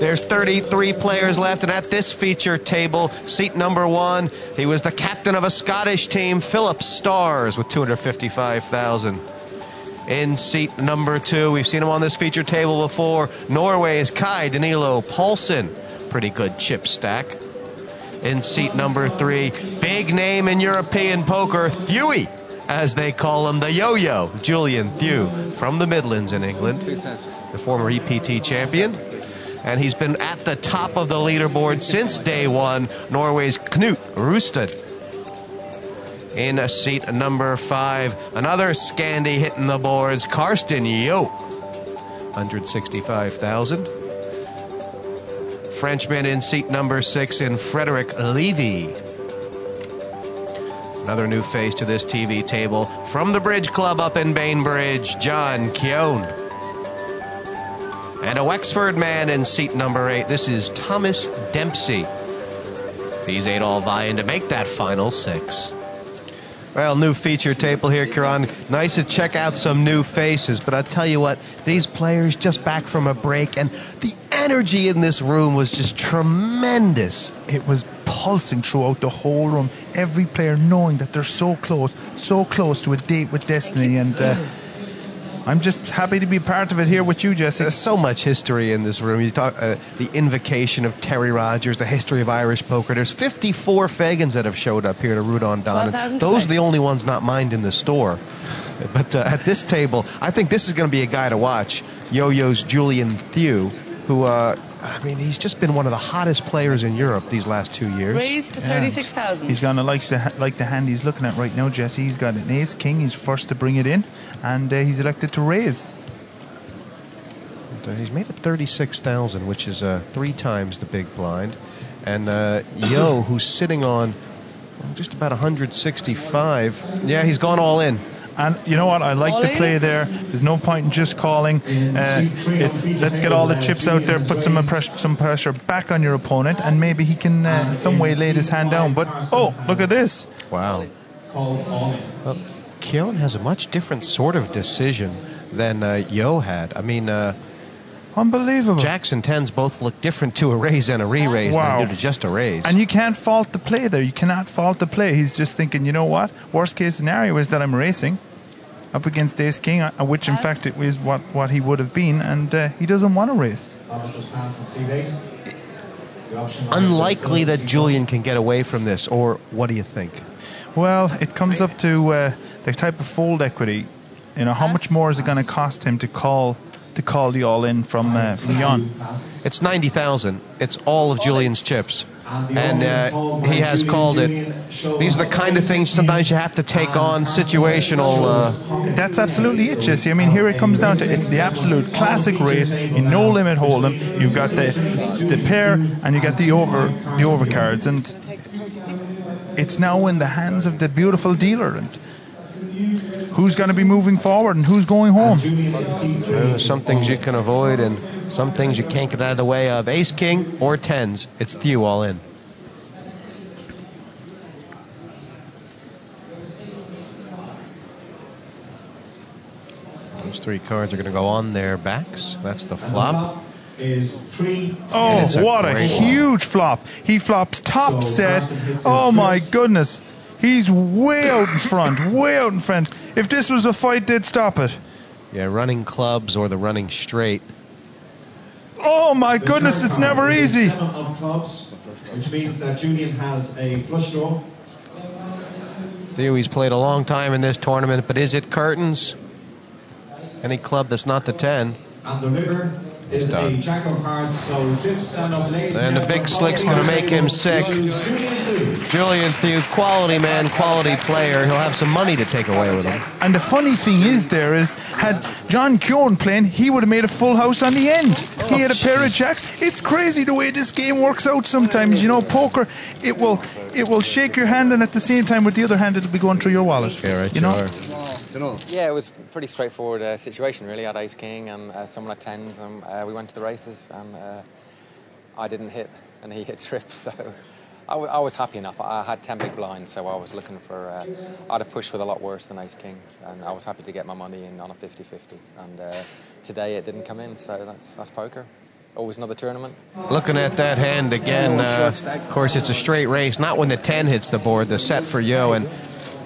There's 33 players left, and at this feature table, seat number 1, he was the captain of a Scottish team, Philip Stars, with 255,000. In seat number 2, we've seen him on this feature table before, Norway's Kai Danilo Paulsen. Pretty good chip stack. In seat number 3, big name in European poker, Thewie, as they call him, the yo-yo, Julian Thew, from the Midlands in England, the former EPT champion. And he's been at the top of the leaderboard since day 1, Norway's Knut Rustad. In seat number 5, another Scandi hitting the boards, Karsten Yo, 165,000. Frenchman in seat number 6 in Frederick Levy. Another new face to this TV table from the Bridge Club up in Bainbridge, John Keown. And a Wexford man in seat number 8. This is Thomas Dempsey. These 8 all vying to make that final 6. Well, new feature table here, Kieran. Nice to check out some new faces, but I tell you what, these players just back from a break, and the energy in this room was just tremendous. It was pulsing throughout the whole room. Every player knowing that they're so close to a date with destiny, and I'm just happy to be part of it here with you, Jesse. There's so much history in this room. You talk the invocation of Terry Rogers, the history of Irish poker. There's 54 Fagans that have showed up here to Rudon Don. Those are the only ones not mined in the store. But at this table, I think this is going to be a guy to watch. Yo-Yo's Julian Thew, who, I mean, he's just been one of the hottest players in Europe these last 2 years. Raised to 36,000. He's going to like the hand he's looking at right now, Jesse. He's got an ace king. He's first to bring it in, and he's elected to raise. And, he's made it 36,000, which is 3 times the big blind. And Yo, who's sitting on just about 165. Yeah, he's gone all in. And you know what? I like the play there. There's no point in just calling. Let's get all the chips out there, put some pressure back on your opponent, and maybe he can in some way lay this hand down. But, oh, look at this. Wow. Well, Keown has a much different sort of decision than Yo had. I mean, unbelievable. Jacks and 10s both look different to a raise and a re-raise than they do to just a raise. And you can't fault the play there. You cannot fault the play. He's just thinking, you know what? Worst case scenario is that I'm racing up against Ace King, which in fact it was what he would have been, and he doesn't want to race. Unlikely that Julian can get away from this, or what do you think? Well, it comes up to the type of fold equity. You know, how much more is it going to cost him to call the all-in from Yon? It's 90,000. It's all of Julian's chips. And he has called it. These are the kind of things sometimes you have to take on situational. That's absolutely it, Jesse. I mean, here it comes down to it's the absolute classic race in no limit hold'em. You've got the pair and you got the overcards, and it's now in the hands of the beautiful dealer. And who's going to be moving forward and who's going home? There's some things you can avoid and some things you can't get out of the way of. Ace King or 10s, it's Thew all in. Those 3 cards are going to go on their backs. That's the flop. Oh, what a huge flop. He flops top set. Oh my goodness. He's way out in front, way out in front. If this was a fight, they'd stop it. Yeah, running clubs or the running straight. Oh my goodness, it's never easy. Of clubs, which means that Julian has a flush draw. Thewy's played a long time in this tournament, but is it curtains? Any club that's not the 10. And the river is a jack of hearts, so chips stand up, ladies and the big slick's going to make him sick. Julian Thew, quality man, quality player. He'll have some money to take away with him. And the funny thing is had John Keown playing, he would have made a full house on the end. He had a pair of jacks. It's crazy the way this game works out sometimes. You know, poker, it will shake your hand, and at the same time with the other hand it'll be going through your wallet. Yeah, right, you know? Yeah, it was a pretty straightforward situation, really. I had Ace King and someone had 10s, and we went to the races, and I didn't hit, and he hit trips, so I was happy enough. I had 10 big blinds, so I was looking for... I had a push with a lot worse than Ace King, and I was happy to get my money in on a 50-50, and today it didn't come in, so that's poker. always another tournament. Looking at that hand again, of course, it's a straight race. Not when the 10 hits the board, the set for Yo and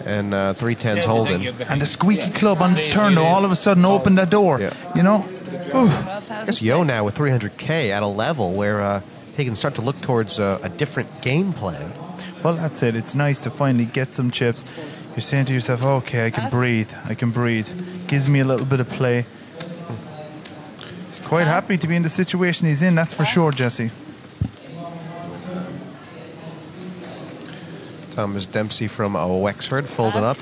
3-10's holding. And the squeaky club on the turn, though, all of a sudden opened that door. Yeah. You know? I guess Yo now with 300K at a level where he can start to look towards a different game plan. Well, that's it. It's nice to finally get some chips. You're saying to yourself, okay, I can breathe. I can breathe. Gives me a little bit of play. He's quite happy to be in the situation he's in, that's for sure, Jesse. Thomas Dempsey from Wexford folding up.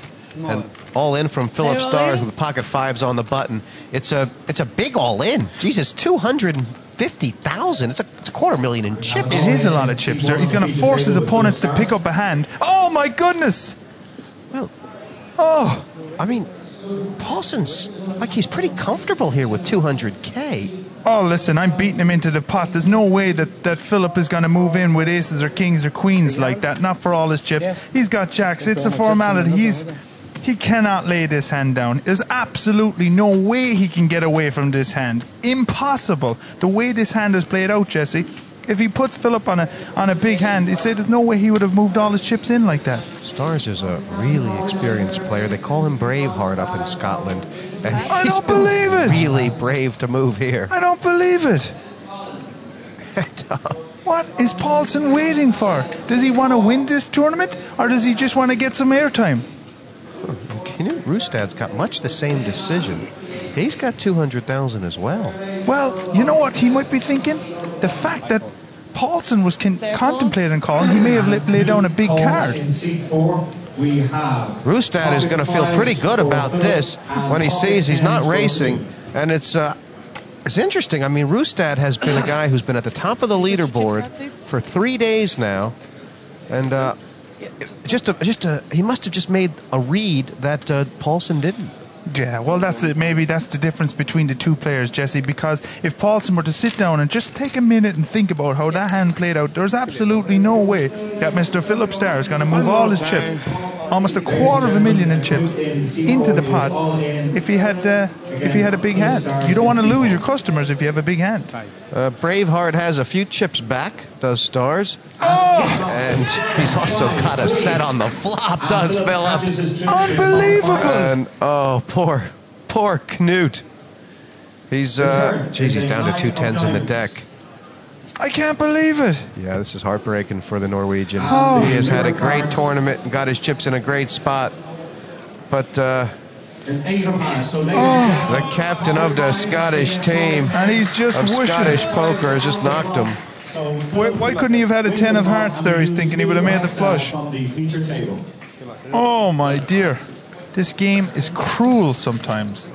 And all in from Philip Stars with pocket fives on the button. It's a big all in. Jesus, 250,000. It's a $250,000 in chips. It is a lot of chips there. He's going to force his opponents to pick up a hand. Oh my goodness! Well, Oh, I mean, Paulson's like he's pretty comfortable here with 200K. oh, listen, I'm beating him into the pot. There's no way that Philip is going to move in with aces or kings or queens like that. Not for all his chips. He's got jacks. It's a formality. He cannot lay this hand down. There's absolutely no way he can get away from this hand. Impossible. The way this hand is played out, Jesse. If he puts Philip on a big hand, he said there's no way he would have moved all his chips in like that. Stars is a really experienced player. They call him Braveheart up in Scotland. And I don't believe it. Really brave to move here. I don't believe it. What is Paulson waiting for? Does he want to win this tournament, or does he just want to get some airtime? Knut Rustad's got much the same decision. He's got 200,000 as well. Well, you know what he might be thinking? The fact that Paulson was contemplating calling, he may have laid down a big card. In seat 4, we have Rustad is going to feel pretty good about this when he sees he's not racing. And it's interesting. I mean, Rustad has been a guy who's been at the top of the leaderboard for 3 days now. And he must have just made a read that Paulson didn't. Yeah, well, that's it. Maybe that's the difference between the two players, Jesse, because if Paulson were to sit down and just take a minute and think about how that hand played out, there's absolutely no way that Mr. Philip Starr is going to move all his chips, almost $250,000 in chips, into the pot if he had a big hand. You don't want to lose your customers if you have a big hand. Braveheart has a few chips back, does Stars. And he's also got a set on the flop, does Philip. Unbelievable! And poor Knut. He's he's down to 2 10s in the deck. I can't believe it. Yeah, this is heartbreaking for the Norwegian. Oh. He has had a great tournament and got his chips in a great spot. But the captain of the Scottish team And he's just of wishing. Scottish poker has just knocked him. Why couldn't he have had a 10 of hearts there? He's thinking he would have made the flush. Oh my dear. This game is cruel sometimes.